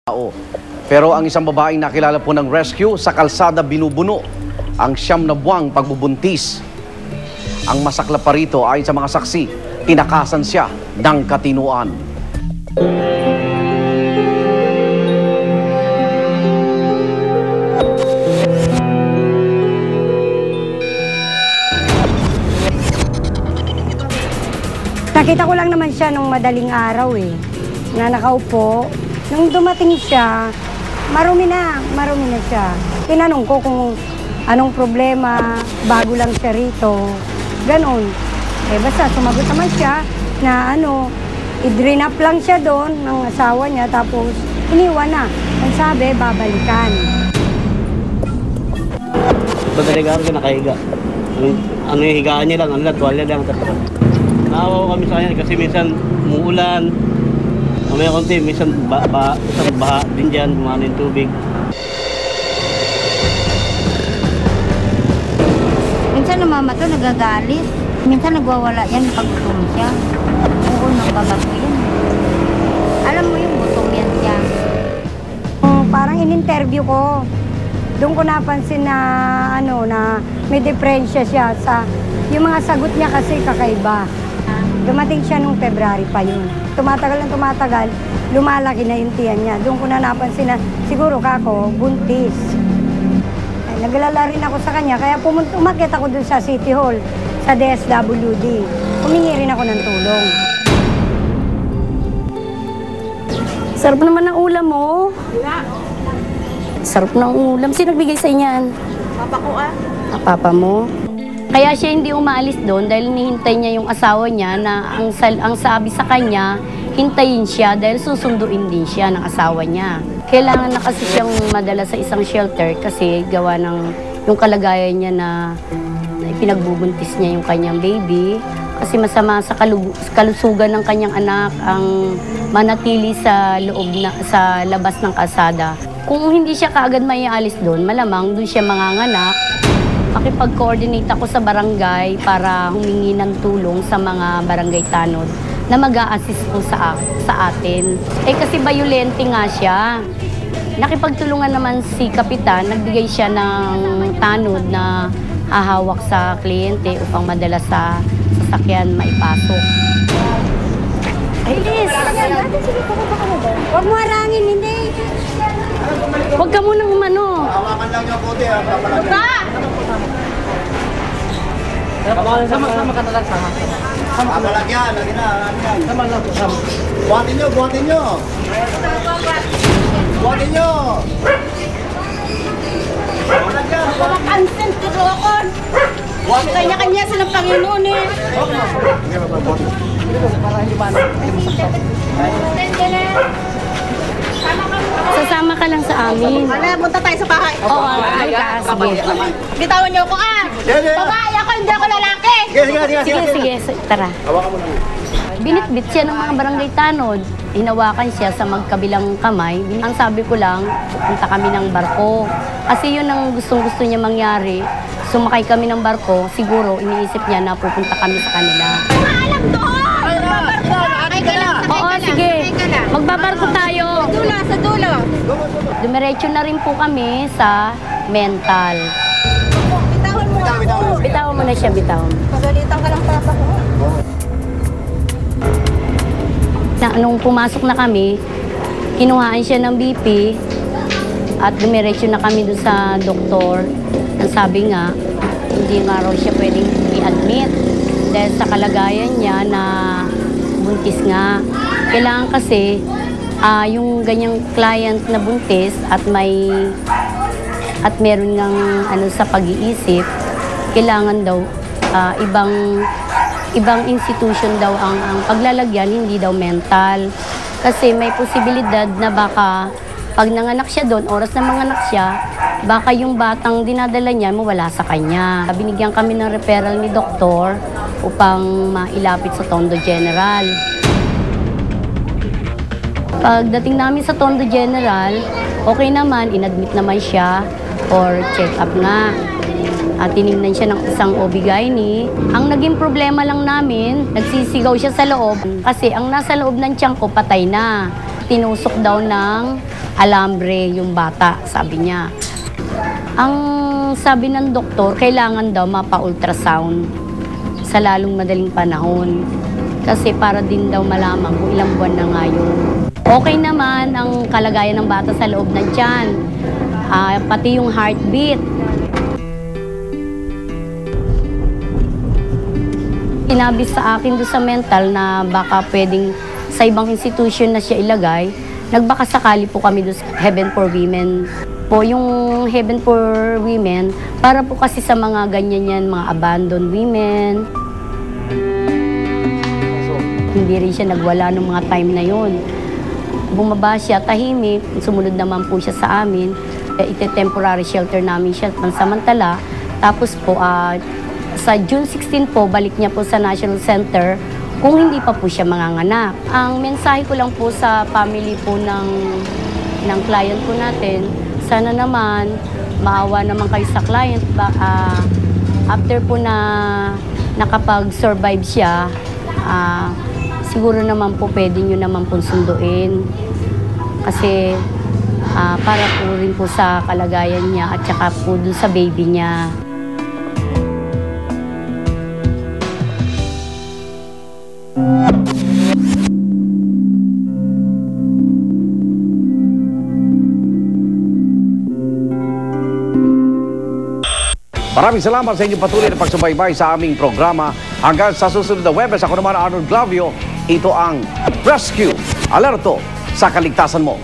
tao. Pero ang isang babaeng nakilala po ng rescue sa kalsada binubuno ang 9 na buwang pagbubuntis. Ang masaklap pa rito ayon sa mga saksi, tinakasan siya ng katinuan. Nakita ko lang naman siya nung madaling araw na nakaupo. Nung dumating siya, marumi na siya. Tinanong ko kung anong problema, bago lang siya rito. Ganon. Basta sumagot naman siya na i-drain up lang siya doon ng asawa niya, tapos iniwan na. Ang sabi, babalikan. Madaling araw ka nakahiga. Ano yung higaan niya lang, tuwalya lang. Naawa kami sa kanya kasi minsan umuulan. Mamaya konti, minsan baha din dyan, kumano yung tubig. Minsan namamato, nagagalit. Minsan nagwawala yan pag gutom siya. Oo, nang babato yan. Alam mo yung gutom yan siya. Parang in-interview ko. Doon ko napansin na na may diferensya siya sa yung mga sagot niya kasi kakaiba. Dumating siya nung February pa yun. Tumatagal, lumalaki na yung tiyan niya. Doon ko na napansin na siguro kako, buntis. Naglalala rin ako sa kanya, kaya umakyat ako doon sa City Hall, sa DSWD. Humingi rin ako ng tulong. Sarap naman ng ulam mo. Sarap ng ulam. Sino nagbigay sa inyan? Papa ko Papa mo? Kaya siya hindi umaalis doon dahil hinihintay niya yung asawa niya na ang sabi sa kanya, hintayin siya dahil susunduin din siya ng asawa niya. Kailangan na kasi siyang madala sa isang shelter kasi gawa ng yung kalagayan niya na pinagbubuntis niya yung kanyang baby. Kasi masama sa kalusugan ng kanyang anak ang manatili sa sa labas ng kalsada. Kung hindi siya kaagad maialis doon, malamang doon siya manganganak. Makipag-coordinate ako sa barangay para humingi ng tulong sa mga barangay tanod na mag-a-assist po sa atin. Kasi bayolente nga siya. Nakipagtulungan naman si Kapitan, nagbigay siya ng tanod na hahawak sa kliyente upang madala sa sasakyan maipasok. Bilis! Huwag mo harangin, hindi. Huwag ka munang umano. Hawakan lang yung puti, ha? Sama ka talaga, sama. Sama lang yan, lagi na. Sama lang, sama. Buhatin nyo. Buhatin nyo. Makakansin, tulokon. Kanya-kanya sa ng Panginoon Para hindi ba Sasama ka lang sa amin. Punta tayo sa bahay. Oo, sige. Bitawan niyo ako Babae ako, hindi ako lalaki. Sige, tara. Binitbit siya ng mga barangay tanod. Hinawakan siya sa magkabilang kamay. Ang sabi ko lang, punta kami ng barko. Kasi yun ang gustong-gusto niya mangyari. Sumakay kami ng barko, siguro iniisip niya na pupunta kami sa kanila. Alam doon! Oo, sige. Magbabarko tayo. Sa dulo. Dumiretso na rin po kami sa mental. Bitawan mo ako. Bitawan mo na siya, bitawan. Pagalitan ka lang papa ko. Nung pumasok na kami, kinuhaan siya ng BP at dumiretso na kami doon sa doktor. Ang sabi nga, hindi nga raw siya pwedeng i-admit dahil sa kalagayan niya na buntis nga. Kailangan kasi yung ganyang client na buntis at meron ngang sa pag-iisip, kailangan daw ibang institution daw ang paglalagyan, hindi daw mental. Kasi may posibilidad na baka pag nanganak siya doon, oras na manganak siya, baka yung batang dinadala niya mawala sa kanya. Binigyan kami ng referral ni doktor upang mailapit sa Tondo General. Pagdating namin sa Tondo General, okay naman, inadmit naman siya for check-up nga. At tinignan siya ng isang OB-GYN. Ang naging problema lang namin, nagsisigaw siya sa loob kasi ang nasa loob ng tiyan ko patay na. Tinusok daw ng alambre yung bata, sabi niya. Ang sabi ng doktor, kailangan daw mapa-ultrasound sa lalong madaling panahon. Kasi para din daw malaman kung ilang buwan na nga yun. Okay naman ang kalagayan ng bata sa loob ng tiyan. Pati yung heartbeat. Sinabi sa akin doon sa mental na baka pwedeng sa ibang institution na siya ilagay, nagbaka sakali po kami doon sa Heaven for Women. Po yung Heaven for Women, para po kasi sa mga ganyan yan, mga abandoned women. Hindi rin siya nagwala ng mga time na yon. Bumaba siya, tahimik, sumunod naman po siya sa amin. Ite-temporary shelter namin siya pansamantala. Tapos po, sa June 16 po, balik niya po sa National Center kung hindi pa po siya manganganak. Ang mensahe ko lang po sa family po ng client po natin, sana naman maawa naman kayo sa client. After po na nakapag-survive siya, siguro naman po pwede nyo naman po sunduin. Kasi para po rin po sa kalagayan niya at saka po dun sa baby niya. Maraming salamat sa inyong patuloy na pagsubaybay sa aming programa. Hanggang sa susunod na Webes, ako naman Arnold Glavio. Ito ang Rescue Alerto sa kaligtasan mo.